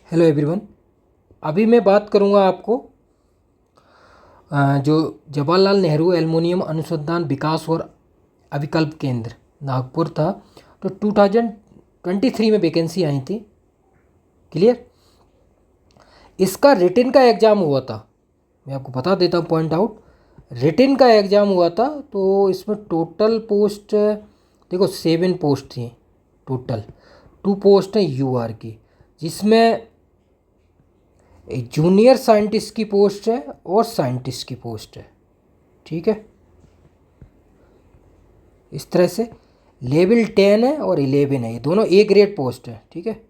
Hello everyone. अभी मैं बात करूंगा आपको जो जवाहरलाल नेहरू एल्युमिनियम अनुसंधान विकास और अभिकल्प केंद्र नागपुर था। तो 2023 में वैकेंसी आई थी। क्लियर। इसका रिटन का एग्ज़ाम हुआ था। मैं आपको बता देता हूँ पॉइंट आउट। रिटन का एग्ज़ाम हुआ था तो इसमें टोटल पोस्ट देखो 7 पोस्ट थी टोटल। 2 पोस्ट हैं यूआर की, जिसमें एक जूनियर साइंटिस्ट की पोस्ट है और साइंटिस्ट की पोस्ट है। ठीक है, इस तरह से लेवल 10 है और 11 है। ये दोनों ए ग्रेड पोस्ट है। ठीक है,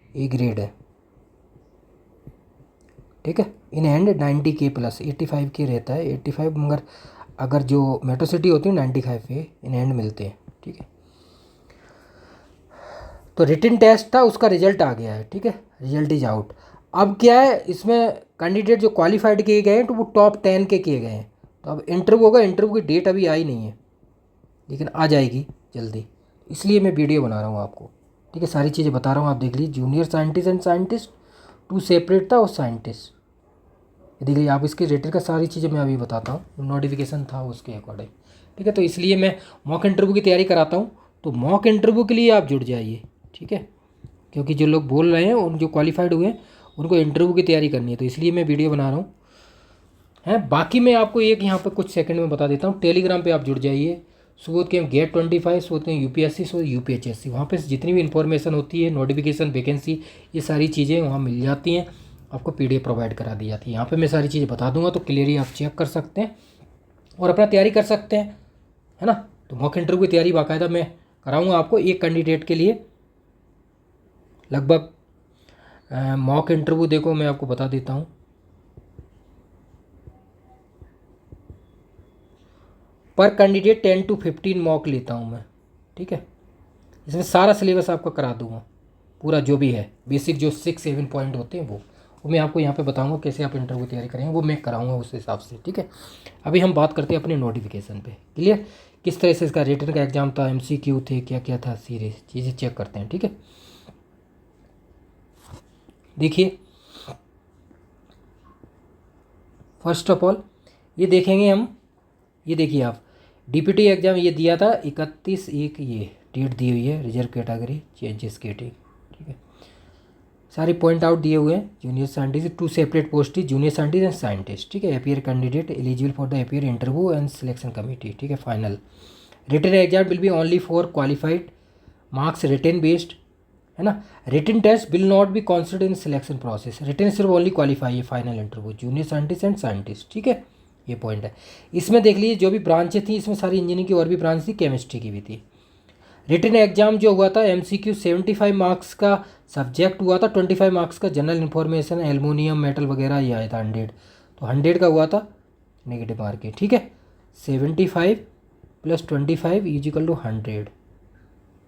ए ग्रेड है। ठीक है, in hand 90K plus 85K रहता है, 85, मगर अगर जो मेट्रो सिटी होती है 95 पे इन हैंड मिलते हैं। ठीक है, तो रिटन टेस्ट था, उसका रिजल्ट आ गया है। ठीक है, रिजल्ट इज आउट। अब क्या है, इसमें कैंडिडेट जो क्वालिफाइड किए गए हैं तो वो टॉप 10 के किए गए हैं। तो अब इंटरव्यू होगा। इंटरव्यू की डेट अभी आई नहीं है, लेकिन आ जाएगी जल्दी। इसलिए मैं वीडियो बना रहा हूँ आपको। ठीक है, सारी चीज़ें बता रहा हूँ, आप देख लीजिए। Junior scientist and scientist 2 separate था और साइंटिस्ट देख लीजिए आप। इसके रेटेड का सारी चीज़ें मैं अभी बताता हूँ, नोटिफिकेशन था उसके अकॉर्डिंग। ठीक है, तो इसलिए मैं मॉक इंटरव्यू की तैयारी कराता हूँ। तो मॉक इंटरव्यू के लिए आप जुड़ जाइए। ठीक है, क्योंकि जो लोग बोल रहे हैं उन जो क्वालिफाइड हुए हैं उनको इंटरव्यू की तैयारी करनी है, तो इसलिए मैं वीडियो बना रहा हूँ। बाकी मैं आपको एक यहाँ पर कुछ सेकंड में बता देता हूँ। टेलीग्राम पे आप जुड़ जाइए। सुबोध के गेट 25 होते हैं, यूपीएससी सो यूपीएचएससी। वहाँ पे जितनी भी इंफॉर्मेशन होती है, नोटिफिकेशन, वैकेंसी, ये सारी चीज़ें वहाँ मिल जाती हैं। आपको पीडीएफ प्रोवाइड करा दी जाती है। यहाँ पे मैं सारी चीज़ें बता दूंगा, तो क्लियरली आप चेक कर सकते हैं और अपना तैयारी कर सकते हैं, है ना। तो मॉक इंटरव्यू की तैयारी बाकायदा मैं कराऊंगा आपको एक कैंडिडेट के लिए। लगभग मॉक इंटरव्यू देखो मैं आपको बता देता हूँ, पर कैंडिडेट 10 to 15 मॉक लेता हूँ मैं। ठीक है, इसमें सारा सिलेबस आपको करा दूंगा, पूरा जो भी है बेसिक, जो 6-7 पॉइंट होते हैं वो मैं आपको यहाँ पे बताऊंगा कैसे आप इंटरव्यू तैयारी करेंगे, वो मैं कराऊंगा उस हिसाब से। ठीक है, अभी हम बात करते हैं अपने नोटिफिकेशन पे। क्लियर, किस तरह से इसका रिटन का एग्जाम था, एमसीक्यू थे, क्या क्या था, सीरीज चीज़ें चेक करते हैं। ठीक है, देखिए फर्स्ट ऑफ ऑल ये देखेंगे हम। ये देखिए आप, डीपीटी एग्ज़ाम ये दिया था 31/1, ये डेट दी हुई है। रिजर्व कैटेगरी चेंजेस केटी। ठीक है, सारे पॉइंट आउट दिए हुए हैं। जूनियर साइंटिस्ट 2 सेपरेट पोस्ट थी, जूनियर साइंटिस्ट एंड साइंटिस्ट। ठीक है, appear candidate eligible for the appear interview and selection committee. ठीक है, final written exam will be only for qualified, marks written based, है ना। Written test will not be considered in selection process. Written सिर्फ only qualify है, final interview junior scientist and scientist. ठीक है, ये point है। इसमें देख लीजिए जो भी ब्रांचें थी, इसमें सारी इंजीनियरिंग की और भी ब्रांच थी, केमिस्ट्री की भी थी। रिटन एग्जाम जो हुआ था एमसीक्यू 75 मार्क्स का सब्जेक्ट हुआ था, 25 मार्क्स का जनरल इन्फॉर्मेशन, एल्युमिनियम मेटल वगैरह ये आया था 100। तो 100 का हुआ था नेगेटिव मार्किंग। ठीक है, 75 + 25 इजिकल टू 100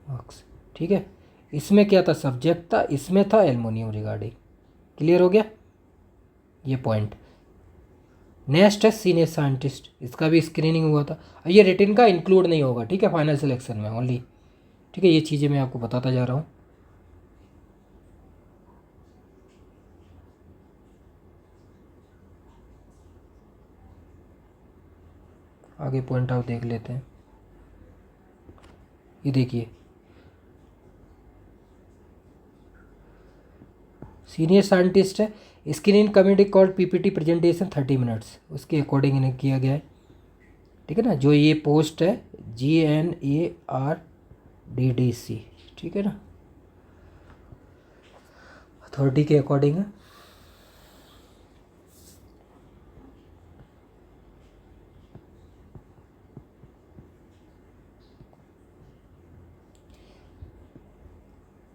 मार्क्स। ठीक है, इसमें क्या था, सब्जेक्ट था, इसमें था एल्युमिनियम रिगार्डिंग। क्लियर हो गया ये पॉइंट। नेक्स्ट है सीनियर साइंटिस्ट, इसका भी स्क्रीनिंग हुआ था। ये रिटन का इंक्लूड नहीं होगा। ठीक है, फाइनल सिलेक्शन में ओनली। ठीक है, ये चीज़ें मैं आपको बताता जा रहा हूँ। आगे पॉइंट आउट देख लेते हैं। ये देखिए, सीनियर साइंटिस्ट है, screening committee called PPT presentation 30 minutes, उसके अकॉर्डिंग इन्हें किया गया है। ठीक है ना, जो ये पोस्ट है GNARDDC। ठीक है ना, अथॉरिटी के अकॉर्डिंग है।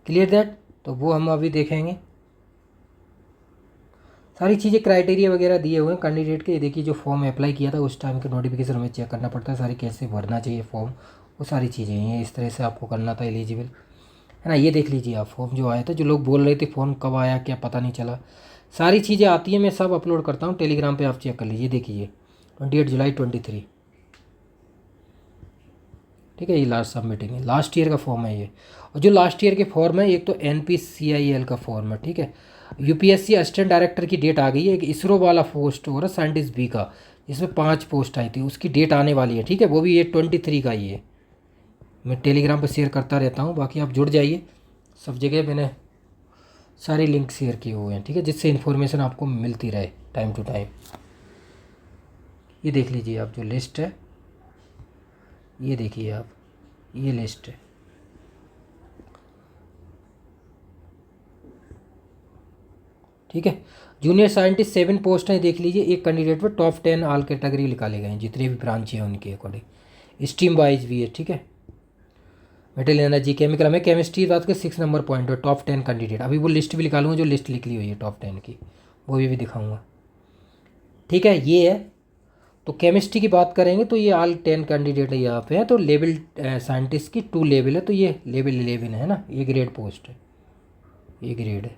क्लियर दैट, तो वो हम अभी देखेंगे। सारी चीज़ें क्राइटेरिया वगैरह दिए हुए हैं कैंडिडेट के। ये देखिए, जो फॉर्म अप्लाई किया था उस टाइम के नोटिफिकेशन हमें चेक करना पड़ता है, सारी कैसे भरना चाहिए फॉर्म, वो सारी चीज़ें हैं। इस तरह से आपको करना था एलिजिबल, है ना। ये देख लीजिए आप, फॉर्म जो आया था, जो लोग बोल रहे थे फॉर्म कब आया क्या पता नहीं चला, सारी चीज़ें आती हैं, मैं सब अपलोड करता हूँ टेलीग्राम पे, आप चेक कर लीजिए। देखिए 28 जुलाई 23। ठीक है, ये लास्ट सबमिटिंग है, लास्ट ईयर का फॉर्म है ये। और जो लास्ट ईयर के फॉर्म है, एक तो NPCIL का फॉर्म है, ठीक है। UPSC असिस्टेंट डायरेक्टर की डेट आ गई है। एक इसरो वाला पोस्ट हो रहा है साइंटिस्ट बी का, जिसमें 5 पोस्ट आई थी, उसकी डेट आने वाली है, ठीक है। वो भी ये 23 का ही है। मैं टेलीग्राम पर शेयर करता रहता हूँ, बाकी आप जुड़ जाइए। सब जगह मैंने सारे लिंक शेयर किए हुए हैं, ठीक है, जिससे इन्फॉर्मेशन आपको मिलती रहे टाइम टू टाइम। ये देख लीजिए आप, जो लिस्ट है ये देखिए आप, ये लिस्ट है, ठीक है। जूनियर साइंटिस्ट 7 पोस्ट हैं, देख लीजिए। एक कैंडिडेट पर टॉप 10 ऑल कैटेगरी निकाले गए हैं, जितने भी ब्रांच हैं उनके अकॉर्डिंग। स्ट्रीम वाइज भी है, ठीक है। मेटल एनर्जी, केमिकल, हमें केमिस्ट्री बात के 6 नंबर पॉइंट है, टॉप 10 कैंडिडेट। अभी वो लिस्ट भी निकालूंगा, जो लिस्ट लिखी हुई है टॉप 10 की, वो भी दिखाऊंगा, ठीक है। ये है। तो केमिस्ट्री की बात करेंगे तो ये ऑल 10 कैंडिडेट यहाँ पे हैं। तो लेवल साइंटिस्ट की 2 लेवल है, तो ये लेवल 11 है ना, ये ग्रेड पोस्ट है, ये ग्रेड है,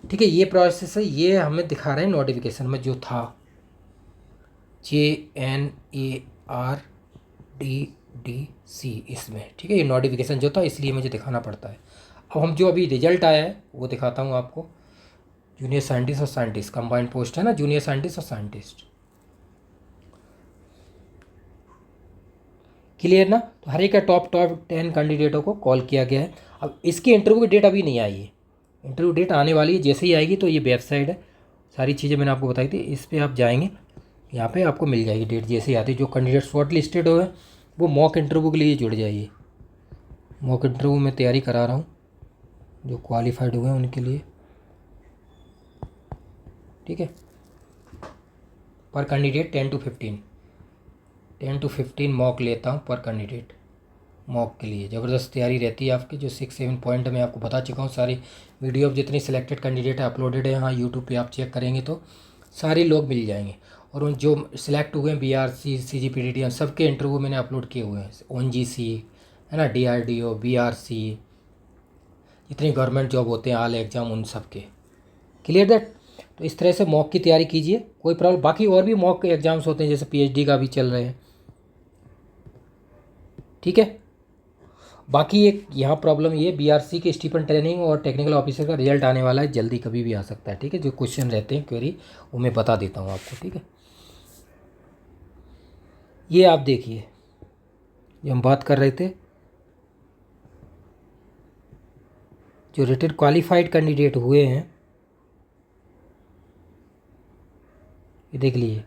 ठीक है। ये प्रोसेस है, ये हमें दिखा रहे हैं नोटिफिकेशन में जो था, JNARDDC इसमें, ठीक है। ये नोटिफिकेशन जो था, इसलिए मुझे दिखाना पड़ता है। अब हम जो अभी रिजल्ट आया है वो दिखाता हूँ आपको। जूनियर साइंटिस्ट और साइंटिस्ट कंबाइंड पोस्ट है ना, जूनियर साइंटिस्ट और साइंटिस्ट, क्लियर ना। तो हर एक का टॉप 10 कैंडिडेटों को कॉल किया गया है। अब इसकी इंटरव्यू की डेट अभी नहीं आई है, इंटरव्यू डेट आने वाली है। जैसे ही आएगी तो ये वेबसाइट है, सारी चीज़ें मैंने आपको बताई थी, इस पर आप जाएंगे, यहाँ पे आपको मिल जाएगी डेट जैसे ही आती है। जो कैंडिडेट शॉर्ट लिस्टेड हुए वो मॉक इंटरव्यू के लिए जुड़ जाइए। मॉक इंटरव्यू में तैयारी करा रहा हूँ, जो क्वालिफाइड हुए हैं उनके लिए, ठीक है। पर कैंडिडेट 10 to 15 मॉक लेता हूँ पर कैंडिडेट। मॉक के लिए ज़बरदस्त तैयारी रहती है आपकी। जो 6-7 पॉइंट मैं आपको बता चुका हूँ, सारी वीडियो जितनी सिलेक्टेड कैंडिडेट है अपलोडेड है यहाँ यूट्यूब पे, आप चेक करेंगे तो सारे लोग मिल जाएंगे। और उन जो सिलेक्ट हुए हैं BRC CGPDT सबके इंटरव्यू मैंने अपलोड किए हुए हैं। ONGC है ना, DRDO, BRC, जितने गवर्नमेंट जॉब होते हैं, ऑल एग्ज़ाम, उन सब के, क्लियर दैट। तो इस तरह से मॉक की तैयारी कीजिए, कोई प्रॉब्लम। बाकी और भी मॉक एग्ज़ाम्स होते हैं, जैसे PhD का भी चल रहे हैं, ठीक है। बाकी एक यहाँ प्रॉब्लम ये, BRC के स्टीफन ट्रेनिंग और टेक्निकल ऑफिसर का रिजल्ट आने वाला है जल्दी, कभी भी आ सकता है, ठीक है। जो क्वेश्चन रहते हैं क्वेरी वो मैं बता देता हूँ आपको, ठीक है। ये आप देखिए, जो हम बात कर रहे थे, जो रिटेन क्वालिफाइड कैंडिडेट हुए हैं, ये देख लीजिए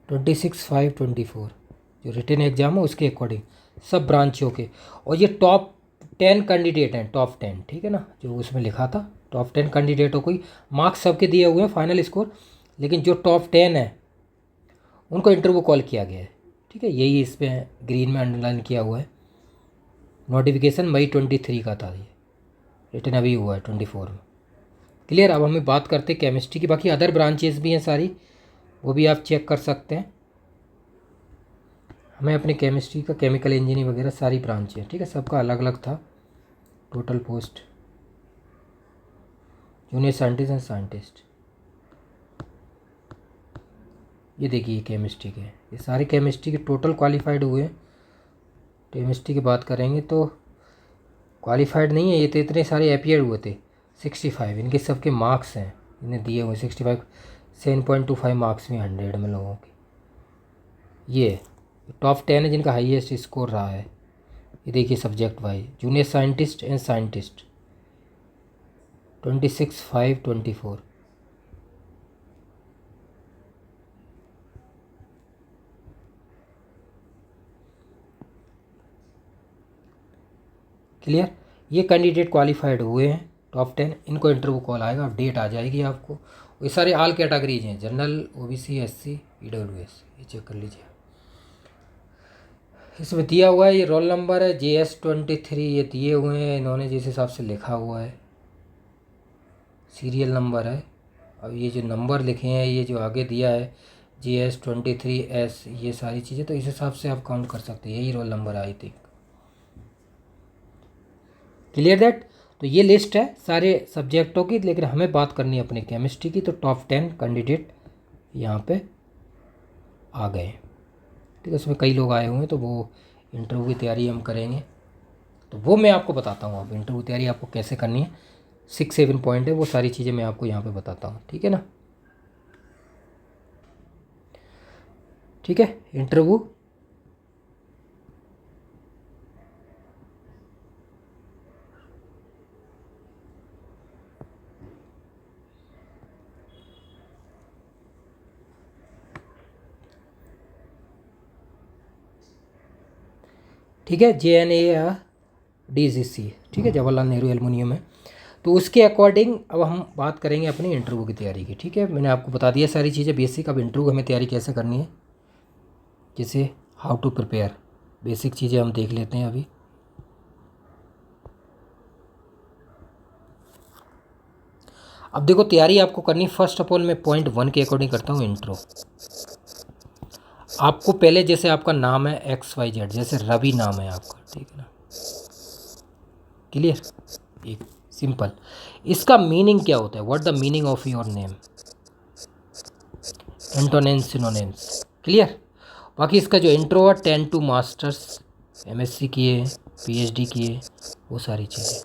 26/5/24 जो रिटेन एग्ज़ाम है उसके अकॉर्डिंग सब ब्रांचों के। और ये टॉप 10 कैंडिडेट हैं, टॉप 10, ठीक है ना, जो उसमें लिखा था टॉप 10 कैंडिडेटों को ही मार्क्स सबके दिए हुए हैं, फाइनल स्कोर। लेकिन जो टॉप 10 है उनको इंटरव्यू कॉल किया गया है, ठीक है। यही इसमें ग्रीन में अंडरलाइन किया हुआ है। नोटिफिकेशन मई 23 का था, ये रिटर्न अभी हुआ है 24 में, क्लियर। अब हमें बात करते हैं केमिस्ट्री की। बाकी अदर ब्रांचेस भी हैं सारी, वो भी आप चेक कर सकते हैं। हमें अपने केमिस्ट्री का, केमिकल इंजीनियरिंग वगैरह सारी ब्रांच है, ठीक है। सबका अलग अलग था total post. Junior scientist and scientist, ये देखिए केमिस्ट्री के, ये सारे केमिस्ट्री के टोटल क्वालिफाइड हुए हैं। केमिस्ट्री की बात करेंगे तो क्वालिफाइड नहीं है, ये तो इतने सारे अपीयर हुए थे 65, इनके सबके मार्क्स हैं, इन्हें दिए हुए 65, 7.25 मार्क्स में 100 में लोगों के। ये टॉप 10 है जिनका हाईएस्ट स्कोर रहा है। ये देखिए subject wise, junior scientist and scientist 26/5/24, clear. ये कैंडिडेट क्वालिफाइड हुए हैं टॉप 10, इनको इंटरव्यू कॉल आएगा, अपडेट आ जाएगी आपको। ये सारे ऑल कैटेगरीज हैं, जनरल, OBC, SC, EWS, ये चेक कर लीजिए। इसमें दिया हुआ है, ये रोल नंबर है JS23, ये दिए हुए हैं इन्होंने जिस हिसाब से लिखा हुआ है, सीरियल नंबर है। अब ये जो नंबर लिखे हैं, ये जो आगे दिया है JS23S, ये सारी चीज़ें, तो इस हिसाब से आप काउंट कर सकते हैं, यही roll number I think, clear that. तो ये लिस्ट है सारे सब्जेक्टों की, लेकिन हमें बात करनी है अपने केमिस्ट्री की। तो टॉप 10 कैंडिडेट यहाँ पे आ गए, ठीक है। उसमें कई लोग आए हुए हैं, तो वो इंटरव्यू की तैयारी हम करेंगे। तो वो मैं आपको बताता हूँ। आप इंटरव्यू तैयारी आपको कैसे करनी है, 6-7 पॉइंट है, वो सारी चीज़ें मैं आपको यहाँ पे बताता हूँ, ठीक है ना। ठीक है, इंटरव्यू ठीक है, JNARDCC, ठीक है, जवाहरलाल नेहरू एल्युमिनियम है। तो उसके अकॉर्डिंग अब हम बात करेंगे अपनी इंटरव्यू की तैयारी की। ठीक है, मैंने आपको बता दिया सारी चीज़ें बेसिक। अब इंटरव्यू हमें तैयारी कैसे करनी है, जैसे हाउ टू प्रिपेयर, बेसिक चीज़ें हम देख लेते हैं अभी। अब देखो तैयारी आपको करनी, फर्स्ट ऑफ ऑल मैं पॉइंट 1 के अकॉर्डिंग करता हूँ इंट्रो। आपको पहले जैसे आपका नाम है XYZ, जैसे रवि नाम है आपका, ठीक है ना, क्लियर, एक सिंपल। इसका मीनिंग क्या होता है, what the meaning of your name, antonyms synonyms, clear. बाकी इसका जो इंट्रो है 10 टू मास्टर्स, MSc किए, PhD किए, वो सारी चीज़ें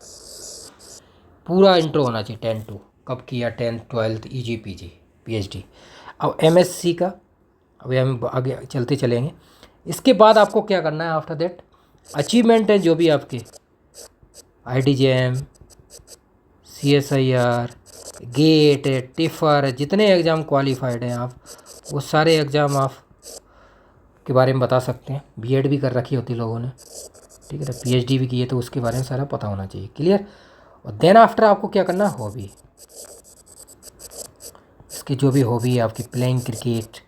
पूरा इंट्रो होना चाहिए। 10 टू कब किया, 10th 12th EG PG PhD। अब MSc का अभी हम आगे चलते चलेंगे। इसके बाद आपको क्या करना है, आफ्टर दैट अचीवमेंट है जो भी आपके IDJM, CSIR, गेट, टिफर, जितने एग्ज़ाम क्वालिफाइड हैं आप, वो सारे एग्ज़ाम आप के बारे में बता सकते हैं। बीएड भी कर रखी होती लोगों ने, ठीक है ना, PhD भी की है, तो उसके बारे में सारा पता होना चाहिए, क्लियर। और देन आफ्टर आपको क्या करना है, हॉबी, इसकी जो भी हॉबी है आपकी, प्लेइंग क्रिकेट,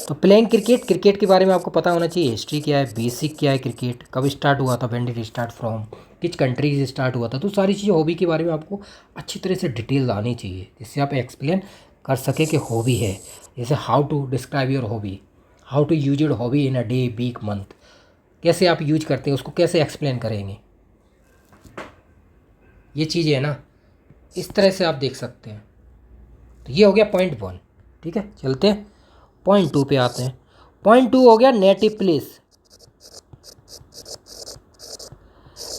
तो प्लेइंग क्रिकेट के बारे में आपको पता होना चाहिए, हिस्ट्री क्या है, बेसिक क्या है, क्रिकेट कब स्टार्ट हुआ था, व्हेन डिड स्टार्ट फ्रॉम, किस कंट्री से स्टार्ट हुआ था। तो सारी चीज़ें हॉबी के बारे में आपको अच्छी तरह से डिटेल आनी चाहिए, जिससे आप एक्सप्लेन कर सके कि हॉबी है। जैसे how to describe your hobby, how to use your hobby in a day, week, month, कैसे आप यूज करते हैं उसको, कैसे एक्सप्लेन करेंगे, ये चीज़ें है ना, इस तरह से आप देख सकते हैं। तो ये हो गया पॉइंट 1, ठीक है। चलते हैं पॉइंट 2 पे आते हैं। पॉइंट 2 हो गया नेटिव प्लेस।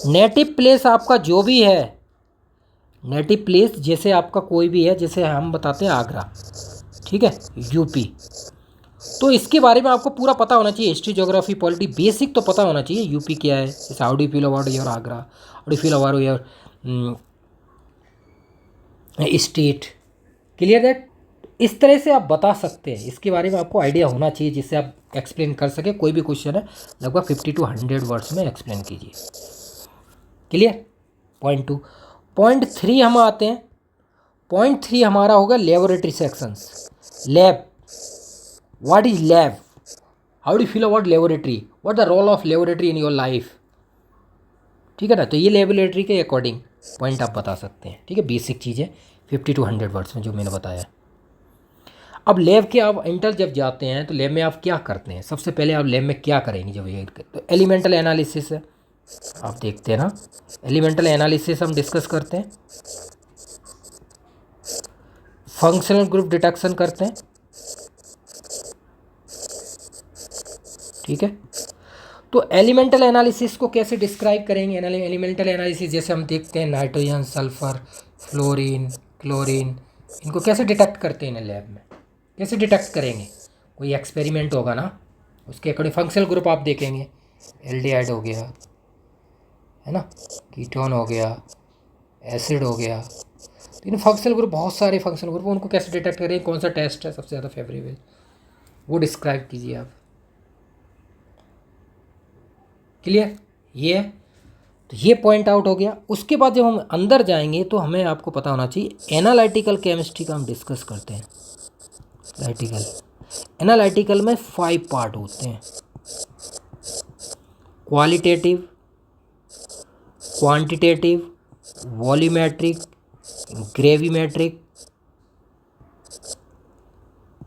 नेटिव प्लेस आपका जो भी है, नेटिव प्लेस जैसे आपका कोई भी है, जैसे हम बताते हैं आगरा, ठीक है, यूपी, तो इसके बारे में आपको पूरा पता होना चाहिए, हिस्ट्री, ज्योग्राफी, पॉलिटी, बेसिक तो पता होना चाहिए। यूपी क्या है, जैसे how do feel about your Agra, how do feel about your state, clear that. इस तरह से आप बता सकते हैं, इसके बारे में आपको आइडिया होना चाहिए, जिससे आप एक्सप्लेन कर सके। कोई भी क्वेश्चन है लगभग 50 to 100 वर्ड्स में एक्सप्लेन कीजिए, क्लियर। पॉइंट 2। पॉइंट 3 हम आते हैं। पॉइंट 3 हमारा होगा laboratory sections. Lab, what is lab, how do feel about laboratory, what the role of laboratory in your life, ठीक है ना। तो ये लेबोरेटरी के अकॉर्डिंग पॉइंट आप बता सकते हैं, ठीक है, बेसिक चीज़ें 50 to 100 वर्ड्स में जो मैंने बताया। अब लैब के आप इंटर जब जाते हैं तो लैब में आप क्या करते हैं, सबसे पहले आप लैब में क्या करेंगे जब ये, तो एलिमेंटल एनालिसिस है, आप देखते हैं ना, एलिमेंटल एनालिसिस हम डिस्कस करते हैं, फंक्शनल ग्रुप डिटेक्शन करते हैं, ठीक है। तो एलिमेंटल एनालिसिस को कैसे डिस्क्राइब करेंगे, एलिमेंटल एनालिसिस जैसे हम देखते हैं नाइट्रोजन, सल्फर, फ्लोरीन, क्लोरीन, इनको कैसे डिटेक्ट करते हैं लैब में, कैसे डिटेक्ट करेंगे, कोई एक्सपेरिमेंट होगा ना, उसके अकॉर्डिंग फंक्शनल ग्रुप आप देखेंगे, एल्डिहाइड हो गया, है ना, कीटोन हो गया, एसिड हो गया, तो इन फंक्शनल ग्रुप, बहुत सारे फंक्शनल ग्रुप, उनको कैसे डिटेक्ट करेंगे, कौन सा टेस्ट है सबसे ज़्यादा फेवरेबल, वो डिस्क्राइब कीजिए आप, क्लियर। ये है, तो ये पॉइंट आउट हो गया। उसके बाद जब हम अंदर जाएंगे तो हमें आपको पता होना चाहिए एनालिटिकल केमिस्ट्री का हम डिस्कस करते हैं। एनालिटिकल में 5 पार्ट होते हैं, qualitative, quantitative, volumetric, gravimetric,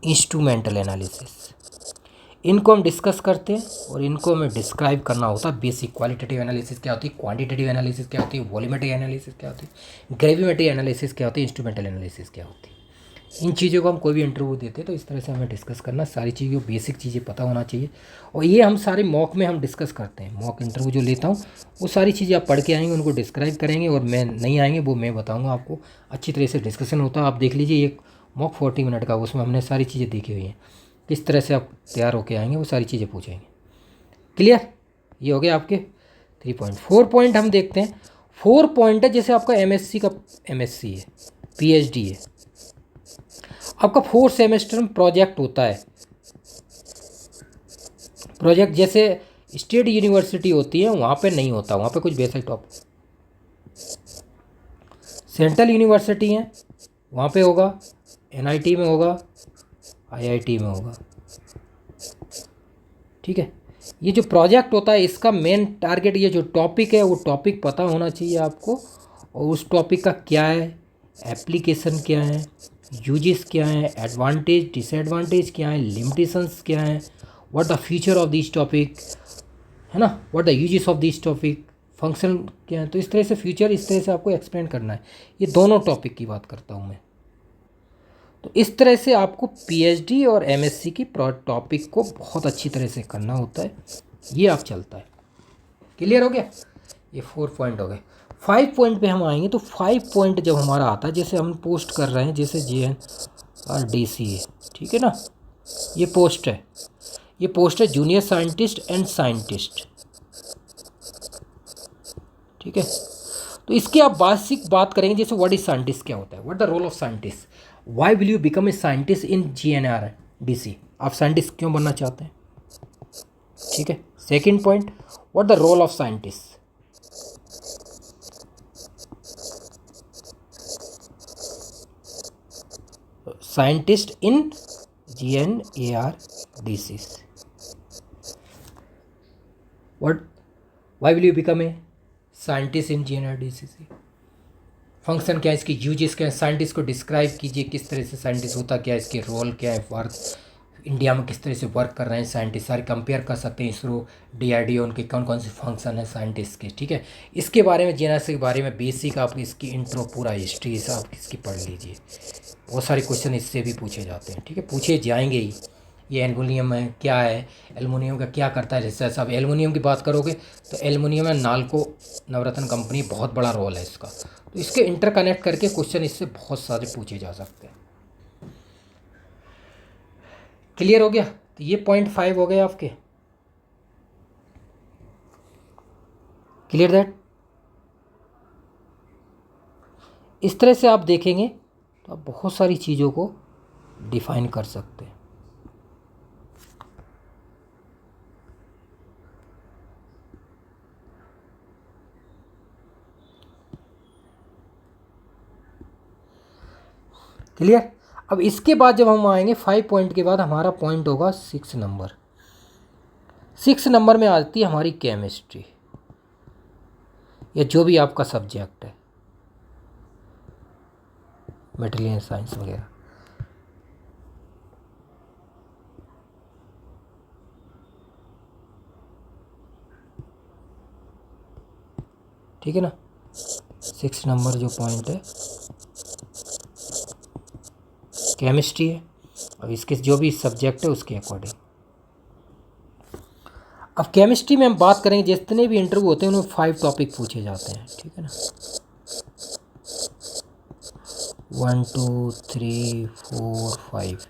instrumental analysis. इनको हम डिस्कस करते हैं और इनको हमें डिस्क्राइब करना होता है बेसिक। क्वालिटेटिव एनालिसिस क्या होती है, क्वांटिटेटिव एनालिसिस क्या होती है, वॉल्यूमेट्रिक एनालिसिस क्या होती है, ग्रेविमेट्रिक एनालिसिस क्या होती है, इंस्ट्रूमेंटल एनालिसिस क्या होती है, इन चीज़ों को हम कोई भी इंटरव्यू देते हैं तो इस तरह से हमें डिस्कस करना, सारी चीज़ों बेसिक चीज़ें पता होना चाहिए। और ये हम सारे मॉक में हम डिस्कस करते हैं, मॉक इंटरव्यू जो लेता हूँ वो सारी चीज़ें आप पढ़ के आएंगे, उनको डिस्क्राइब करेंगे, और मैं नहीं आएंगे वो मैं बताऊँगा आपको, अच्छी तरह से डिस्कशन होता है। आप देख लीजिए एक मॉक 40 मिनट का, उसमें हमने सारी चीज़ें देखी हुई हैं, किस तरह से आप तैयार होके आएंगे वो सारी चीज़ें पूछेंगे। क्लियर? ये हो गया आपके 3 पॉइंट। 4 पॉइंट हम देखते हैं। 4 पॉइंट है जैसे आपका एमएससी का, एमएससी है, पीएचडी है, आपका 4 सेमेस्टर में प्रोजेक्ट होता है। प्रोजेक्ट जैसे स्टेट यूनिवर्सिटी होती है वहाँ पे नहीं होता, वहाँ पे कुछ बेसिक टॉपिक। सेंट्रल यूनिवर्सिटी है वहाँ पे होगा, एनआईटी में होगा, आईआईटी में होगा। ठीक है, ये जो प्रोजेक्ट होता है इसका मेन टारगेट, ये जो टॉपिक है वो टॉपिक पता होना चाहिए आपको, और उस टॉपिक का क्या है, एप्लीकेशन क्या है, यूजेस क्या है, एडवांटेज डिसएडवांटेज क्या है, लिमिटेशंस क्या है, what the feature of this topic, है ना, what the uses of this topic, function क्या है। तो इस तरह से फ्यूचर इस तरह से आपको एक्सप्लेन करना है। ये दोनों टॉपिक की बात करता हूँ मैं। तो इस तरह से आपको पीएचडी और एमएससी की टॉपिक को बहुत अच्छी तरह से करना होता है, ये आप चलता है। क्लियर हो गया? ये 4 पॉइंट हो गए। 5 पॉइंट पे हम आएंगे। तो 5 पॉइंट जब हमारा आता है, जैसे हम पोस्ट कर रहे हैं, जैसे JNRDC है, ठीक है ना, ये पोस्ट है, ये पोस्ट है जूनियर साइंटिस्ट एंड साइंटिस्ट। ठीक है, तो इसकी आप बेसिक बात करेंगे, जैसे व्हाट इज साइंटिस्ट, क्या होता है, what the role of scientist, why will you become a scientist in JNRDC, आप साइंटिस्ट क्यों बनना चाहते हैं। ठीक है, second point, what the role of scientist, scientist in JNARDC, what, why will you become a scientist in JNRDC, function क्या है इसकी, यूजेस क्या है, साइंटिस्ट को डिस्क्राइब कीजिए, किस तरह से साइंटिस्ट होता क्या है, इसके रोल क्या है, वर्क इंडिया में किस तरह से वर्क कर रहे हैं साइंटिस्ट, सारे कंपेयर कर सकते हैं, इसरो, DRDO, उनके कौन कौन से फंक्शन है साइंटिस्ट के। ठीक है, इसके बारे में JNRDC के बारे में बेसिक आप इसकी इंट्रो, पूरा हिस्ट्री आप इसकी पढ़ लीजिए, बहुत सारे क्वेश्चन इससे भी पूछे जाते हैं। ठीक है, पूछे जाएंगे ही। ये एल्युमिनियम है, क्या है एल्युमिनियम का, क्या करता है, जैसे सब एल्युमिनियम की बात करोगे तो एल्युमिनियम है, नालको नवरत्न कंपनी, बहुत बड़ा रोल है इसका। तो इसके इंटरकनेक्ट करके क्वेश्चन इससे बहुत सारे पूछे जा सकते हैं। क्लियर हो गया? तो ये पॉइंट 5 हो गए आपके। Clear that? इस तरह से आप देखेंगे तो आप बहुत सारी चीज़ों को डिफाइन कर सकते हैं। क्लियर? अब इसके बाद जब हम आएंगे 5 पॉइंट के बाद हमारा पॉइंट होगा 6 नंबर। 6 नंबर में आती है हमारी केमिस्ट्री, या जो भी आपका सब्जेक्ट है, मटेरियल साइंस वगैरह। ठीक है ना, 6 नंबर जो पॉइंट है केमिस्ट्री है, और इसके जो भी सब्जेक्ट है उसके अकॉर्डिंग। अब केमिस्ट्री में हम बात करेंगे, जितने भी इंटरव्यू होते हैं उनमें 5 टॉपिक पूछे जाते हैं। ठीक है ना, 1 2 3 4 5।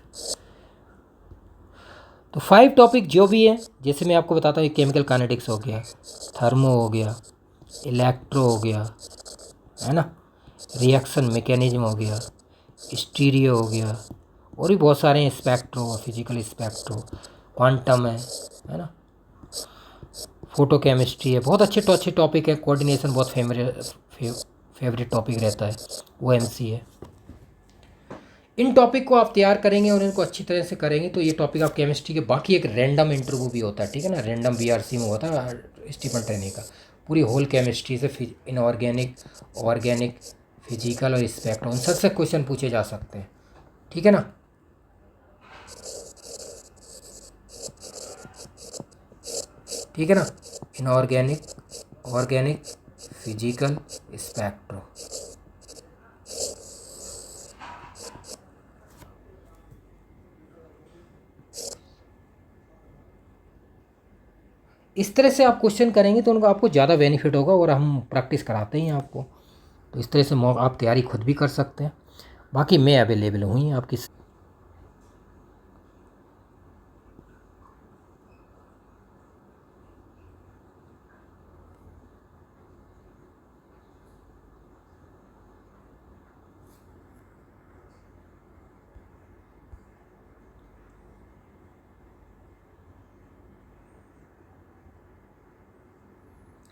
तो 5 टॉपिक जो भी है, जैसे मैं आपको बताता हूँ, केमिकल काइनेटिक्स हो गया, थर्मो हो गया, इलेक्ट्रो हो गया, है ना, रिएक्शन मैकेनिज्म हो गया, स्टीरियो हो गया, और भी बहुत सारे हैं, स्पेक्ट्रो, फिजिकल स्पेक्ट्रो, क्वांटम है ना, फोटोकेमिस्ट्री है, बहुत अच्छे टॉपिक है। कोऑर्डिनेशन बहुत फेवरेट टॉपिक रहता है, वो MC है। इन टॉपिक को आप तैयार करेंगे और इनको अच्छी तरह से करेंगे तो ये टॉपिक आप केमिस्ट्री के। बाकी एक रैंडम इंटरव्यू भी होता है, ठीक है ना, रैंडम BRC में होता है स्टीफन ट्रेनी का, पूरी होल केमिस्ट्री से, इनऑर्गेनिक, ऑर्गेनिक, फिजिकल और स्पेक्ट्रम, उन सबसे क्वेश्चन पूछे जा सकते हैं। ठीक है ना, ठीक है ना, इनऑर्गेनिक, ऑर्गेनिक, फिजिकल, स्पेक्ट्रो। इस तरह से आप क्वेश्चन करेंगे तो उनको आपको ज़्यादा बेनिफिट होगा, और हम प्रैक्टिस कराते ही हैं आपको। तो इस तरह से आप तैयारी खुद भी कर सकते हैं। बाकी मैं अवेलेबल हूँ ही आपकी।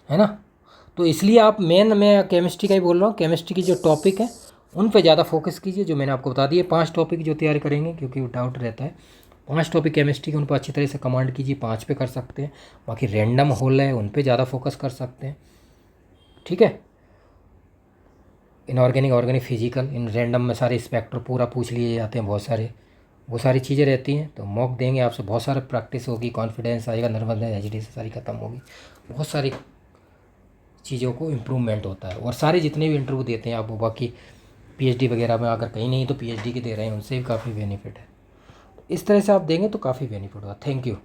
है ना। तो इसलिए आप मैं केमिस्ट्री का ही बोल रहा हूँ, केमिस्ट्री की जो टॉपिक है उन पे ज़्यादा फोकस कीजिए, जो मैंने आपको बता दिए 5 टॉपिक जो तैयार करेंगे, क्योंकि डाउट रहता है। 5 टॉपिक केमिस्ट्री के, उन पर अच्छी तरह से कमांड कीजिए, 5 पे कर सकते हैं। बाकी रैंडम होल है, उन पे ज़्यादा फोकस कर सकते हैं। ठीक है। Inorganic, organic, physical, in random में सारे स्पेक्ट्र पूरा पूछ लिए जाते हैं, बहुत सारे वो सारी चीज़ें रहती हैं। तो मॉक देंगे आपसे, बहुत सारा प्रैक्टिस होगी, कॉन्फिडेंस आएगा, नर्वसनेस एजिटेशन सारी खत्म होगी, बहुत सारी चीज़ों को इम्प्रूवमेंट होता है। और सारे जितने भी इंटरव्यू देते हैं आप, वो बाकी पीएचडी वगैरह में अगर कहीं नहीं तो पीएचडी के दे रहे हैं, उनसे भी काफ़ी बेनिफिट है। इस तरह से आप देंगे तो काफ़ी बेनिफिट होगा। Thank you.